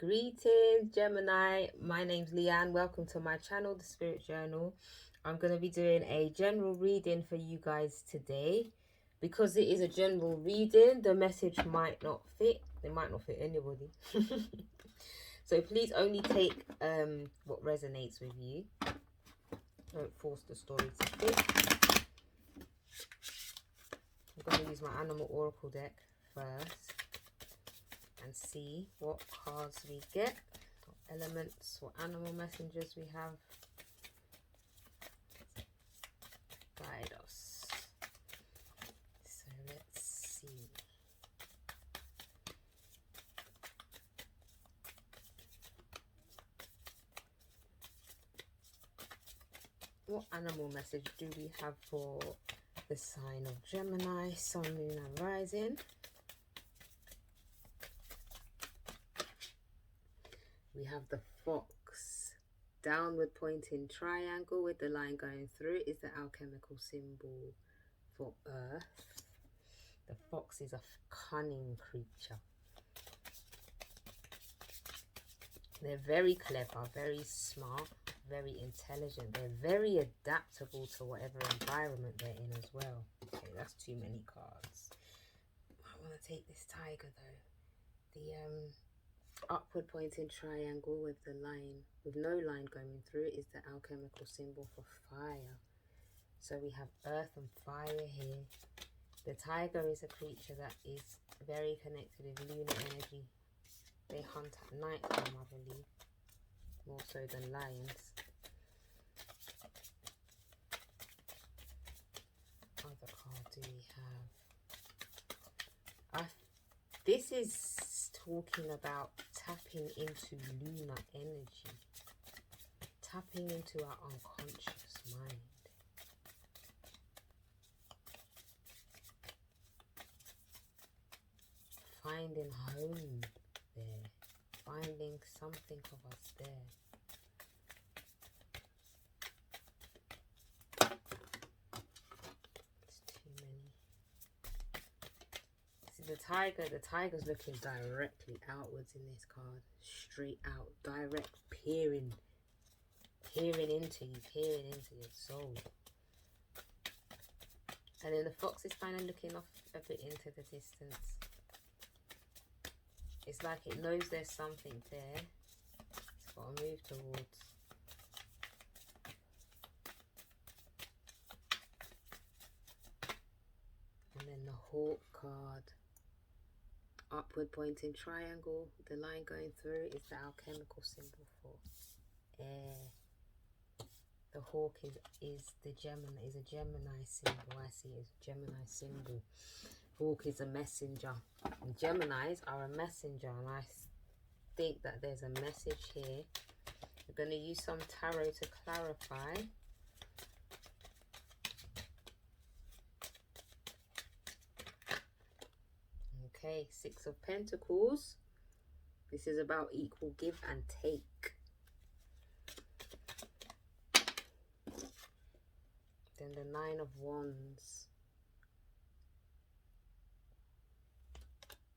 Greetings, Gemini. My name's Leanne. Welcome to my channel, The Spirit Journal. I'm going to be doing a general reading for you guys today. Because it is a general reading, the message might not fit. It might not fit anybody. So please only take what resonates with you. Don't force the story to fit. I'm going to use my Animal Oracle deck first and see what cards we get, what elements, what animal messengers we have. Guide us. So let's see. What animal message do we have for the sign of Gemini, Sun, Moon and Rising? We have the fox, downward pointing triangle with the line going through it is the alchemical symbol for earth. The fox is a cunning creature. They're very clever, very smart, very intelligent. They're very adaptable to whatever environment they're in as well. Okay, that's too many cards. I want to take this tiger though. The upward pointing triangle with the line, with no line going through it, is the alchemical symbol for fire. So we have earth and fire here. The tiger is a creature that is very connected with lunar energy. They hunt at night time, I believe, more so than lions. What other card do we have? This is talking about tapping into lunar energy, tapping into our unconscious mind. Finding home there, finding something of us there. It's too many. See the tiger's looking directly outwards in this card, straight out, direct, peering into you, peering into your soul. And then the fox is kind of looking off a bit into the distance. It's like it knows there's something there. It's got to move towards. And then the hawk card. Upward pointing triangle. The line going through is the alchemical symbol for air. The hawk is a Gemini symbol. I see it as a Gemini symbol. Hawk is a messenger. And Geminis are a messenger, and I think that there's a message here. We're going to use some tarot to clarify. Okay, Six of Pentacles. This is about equal give and take. Then the Nine of Wands.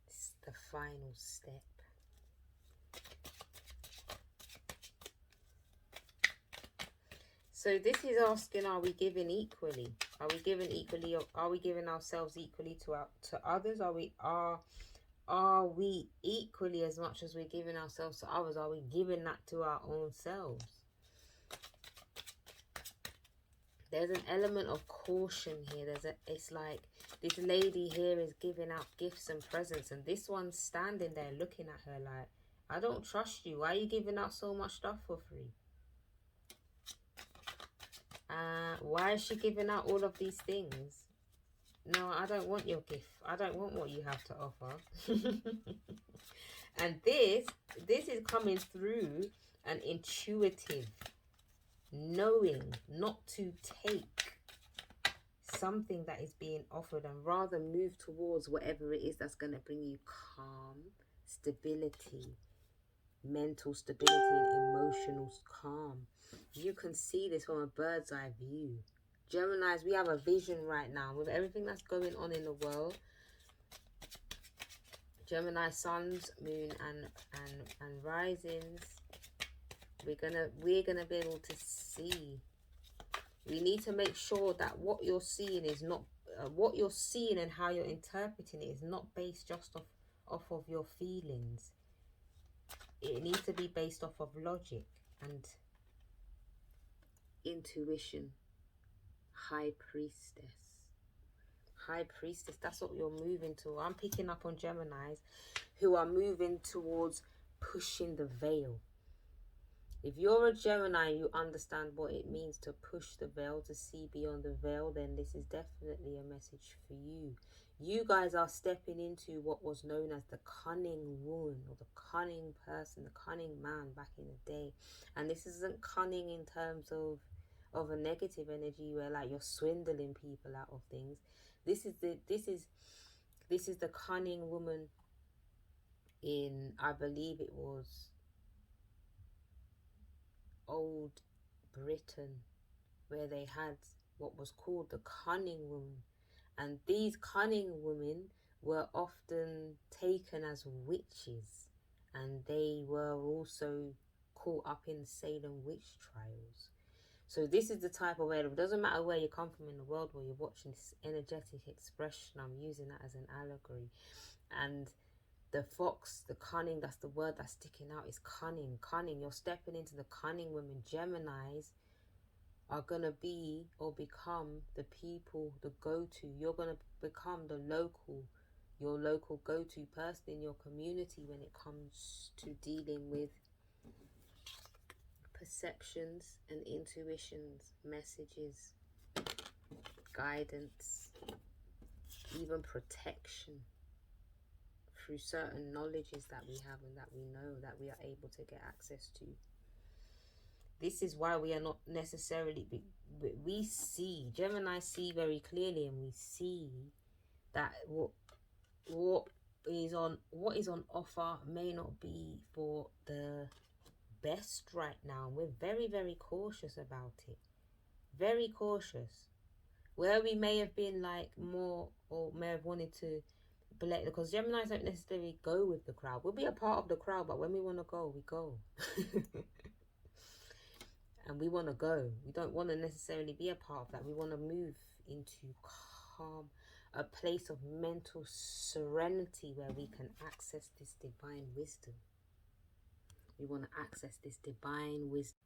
It's the final step. So this is asking, are we giving equally? Are we giving equally? Are we giving ourselves equally to others? Are we equally, as much as we're giving ourselves to others, are we giving that to our own selves? There's an element of caution here. It's like this lady here is giving out gifts and presents, and this one's standing there looking at her like, I don't trust you. Why are you giving out so much stuff for free? Why is she giving out all of these things? No, I don't want your gift. I don't want what you have to offer. And this is coming through an intuitive knowing not to take something that is being offered, and rather move towards whatever it is that's going to bring you calm, stability, mental stability and emotional calm. You can see this from a bird's eye view. Geminis, we have a vision right now with everything that's going on in the world. Gemini suns, moon, and risings. We're gonna be able to see. We need to make sure that what you're seeing is not what you're seeing, and how you're interpreting it is not based just off of your feelings. It needs to be based off of logic and intuition. High priestess. High priestess, that's what you're moving to. I'm picking up on Geminis who are moving towards pushing the veil. If you're a Gemini, you understand what it means to push the veil, to see beyond the veil, then this is definitely a message for you. You guys are stepping into what was known as the cunning woman, or the cunning person, the cunning man back in the day. And this isn't cunning in terms of a negative energy where like you're swindling people out of things. This is the cunning woman in, I believe it was old Britain, where they had what was called the cunning woman. And these cunning women were often taken as witches, and they were also caught up in Salem witch trials. So this is the type of way, it doesn't matter where you come from in the world, where you're watching this energetic expression, I'm using that as an allegory. And the fox, the cunning, that's the word that's sticking out, is cunning. Cunning, you're stepping into the cunning women. Geminis are going to be or become the people, the go-to. You're going to become your local go-to person in your community when it comes to dealing with perceptions and intuitions, messages, guidance, even protection through certain knowledges that we have and that we know, that we are able to get access to. This is why we are not necessarily, we see, Gemini see very clearly, and we see that what is on offer may not be for the best right now. We're very, very cautious about it. Very cautious. Where we may have been like more, or may have wanted to, because Geminis don't necessarily go with the crowd. We'll be a part of the crowd, but when we want to go, we go. And we want to go. We don't want to necessarily be a part of that. We want to move into calm, a place of mental serenity where we can access this divine wisdom. We want to access this divine wisdom.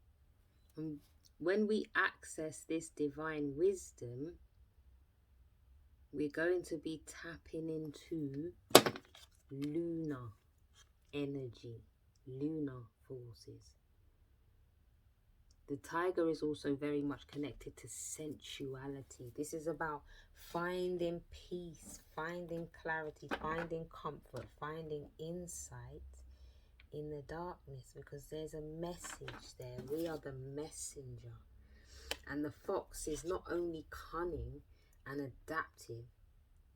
And when we access this divine wisdom, we're going to be tapping into lunar energy, lunar forces. The tiger is also very much connected to sensuality. This is about finding peace, finding clarity, finding comfort, finding insight in the darkness, because there's a message there. We are the messenger. And the fox is not only cunning and adaptive,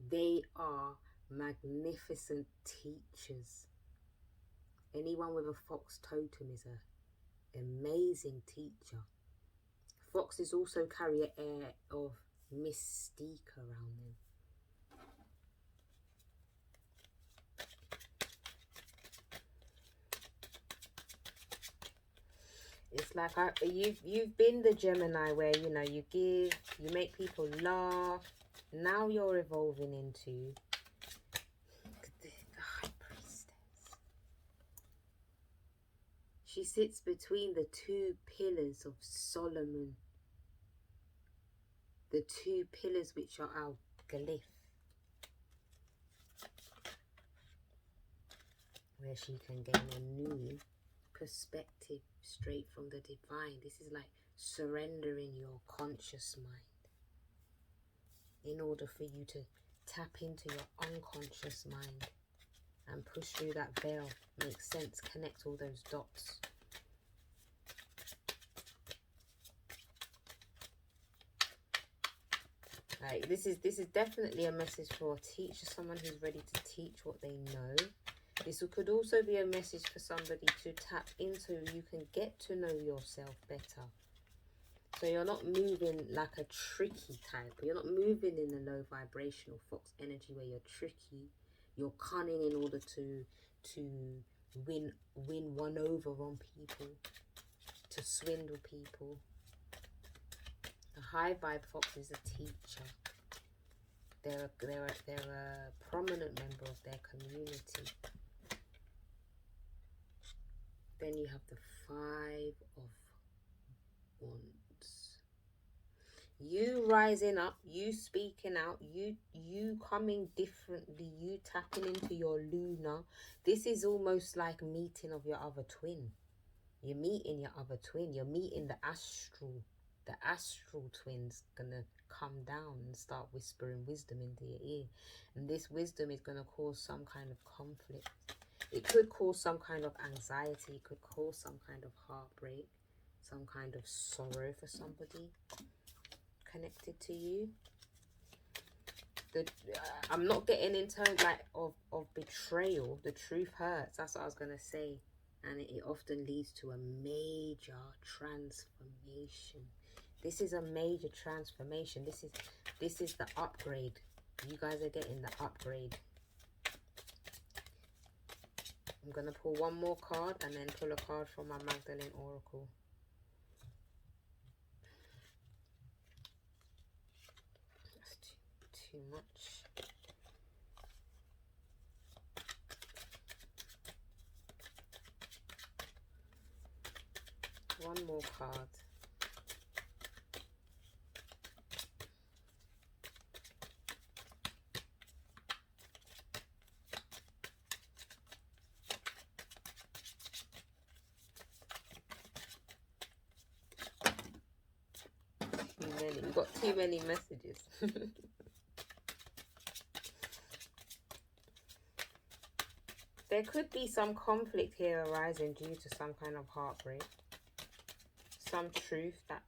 they are magnificent teachers. Anyone with a fox totem is an amazing teacher. Foxes also carry an air of mystique around them. It's like you've been the Gemini where, you know, you give, you make people laugh. Now you're evolving into the High Priestess. She sits between the two pillars of Solomon. The two pillars which are our glyph. Where she can gain a new perspective straight from the divine. This is like surrendering your conscious mind in order for you to tap into your unconscious mind and push through that veil. Makes sense. Connect all those dots. Like this is definitely a message for a teacher, someone who's ready to teach what they know. This could also be a message for somebody to tap into. You can get to know yourself better. So you're not moving like a tricky type. You're not moving in the low vibrational fox energy where you're tricky. You're cunning in order to win one over on people, to swindle people. A high vibe fox is a teacher. They're a prominent member of their community. Then you have the 5 of Wands. You rising up, you speaking out, you coming differently, you tapping into your lunar. This is almost like meeting of your other twin. You're meeting your other twin. You're meeting the astral. The astral twin's gonna come down and start whispering wisdom into your ear. And this wisdom is gonna cause some kind of conflict. It could cause some kind of anxiety. It could cause some kind of heartbreak, some kind of sorrow for somebody connected to you. I'm not getting in terms like of betrayal. The truth hurts. That's what I was gonna say, and it often leads to a major transformation. This is a major transformation. This is the upgrade. You guys are getting the upgrade. I'm gonna pull one more card and then pull a card from my Magdalene Oracle. Too much. One more card. Too many. We've got too many messages. There could be some conflict here arising due to some kind of heartbreak. Some truth that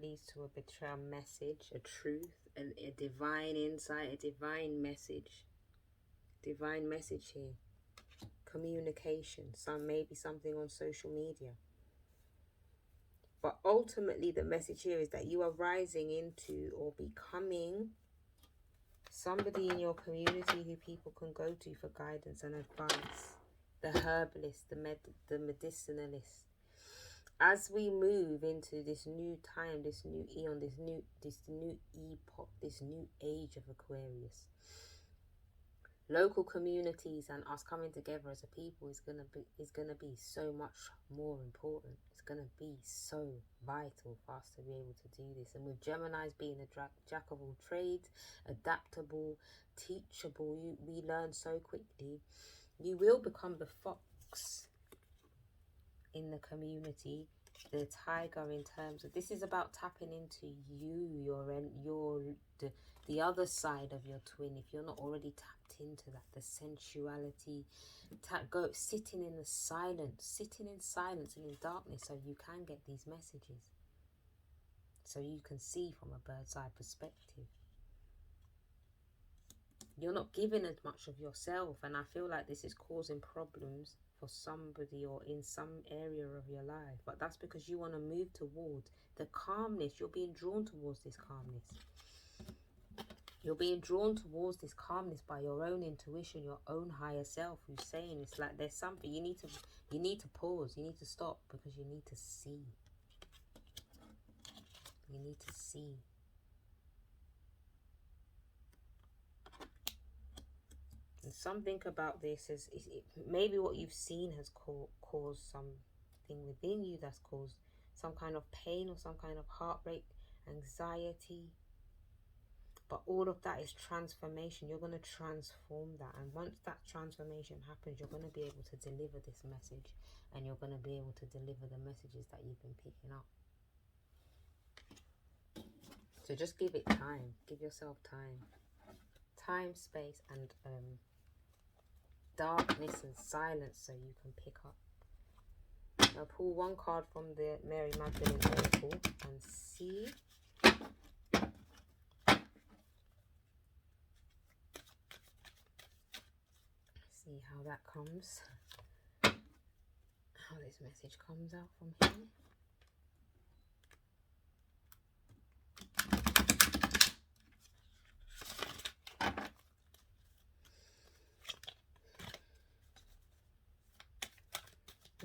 leads to a betrayal message, a truth, a divine insight, a divine message. Divine message here. Communication. Maybe something on social media. But ultimately the message here is that you are rising into or becoming somebody in your community who people can go to for guidance and advice. The herbalist, the medicinalist. As we move into this new time, this new eon, this new epoch, this new age of Aquarius, local communities and us coming together as a people is gonna be so much more important. It's gonna be so vital for us to be able to do this. And with Gemini's being a jack of all trades, adaptable, teachable, we learn so quickly. You will become the fox in the community, the tiger in terms of, this is about tapping into the other side of your twin. If you're not already tapped into that, the sensuality, sitting in silence and in darkness, so you can get these messages, so you can see from a bird's eye perspective. You're not giving as much of yourself, and I feel like this is causing problems for somebody or in some area of your life. But that's because you want to move towards the calmness. You're being drawn towards this calmness. You're being drawn towards this calmness by your own intuition, your own higher self, who's saying it's like there's something you need to pause, you need to stop, because you need to see. You need to see. And something about this is maybe what you've seen has caused something within you that's caused some kind of pain or some kind of heartbreak, anxiety. But all of that is transformation. You're going to transform that. And once that transformation happens, you're going to be able to deliver this message. And you're going to be able to deliver the messages that you've been picking up. So just give it time. Give yourself time. Time, space, and darkness and silence, so you can pick up. Now pull one card from the Mary Magdalene Oracle and see. See how that comes. How this message comes out from here.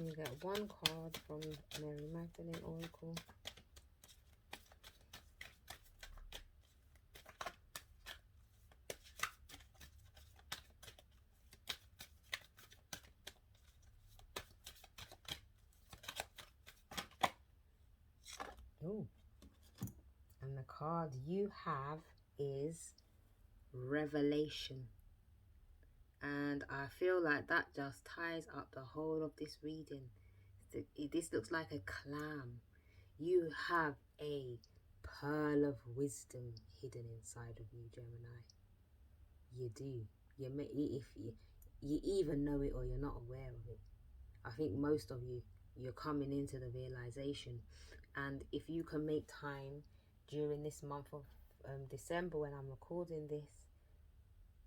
You get one card from Mary Magdalene Oracle. Oh, and the card you have is Revelation. And I feel like that just ties up the whole of this reading. This looks like a clam. You have a pearl of wisdom hidden inside of you, Gemini. You do. If you even know it or you're not aware of it. I think most of you, you're coming into the realization. And if you can make time during this month of December when I'm recording this,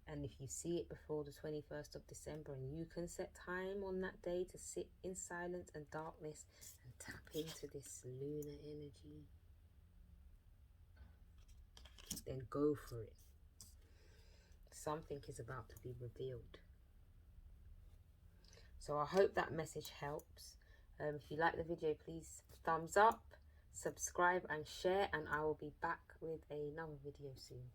and if you see it before the 21st of December and you can set time on that day to sit in silence and darkness and tap into this lunar energy, then go for it. Something is about to be revealed. So I hope that message helps. If you like the video, please thumbs up, subscribe and share, and I will be back with another video soon.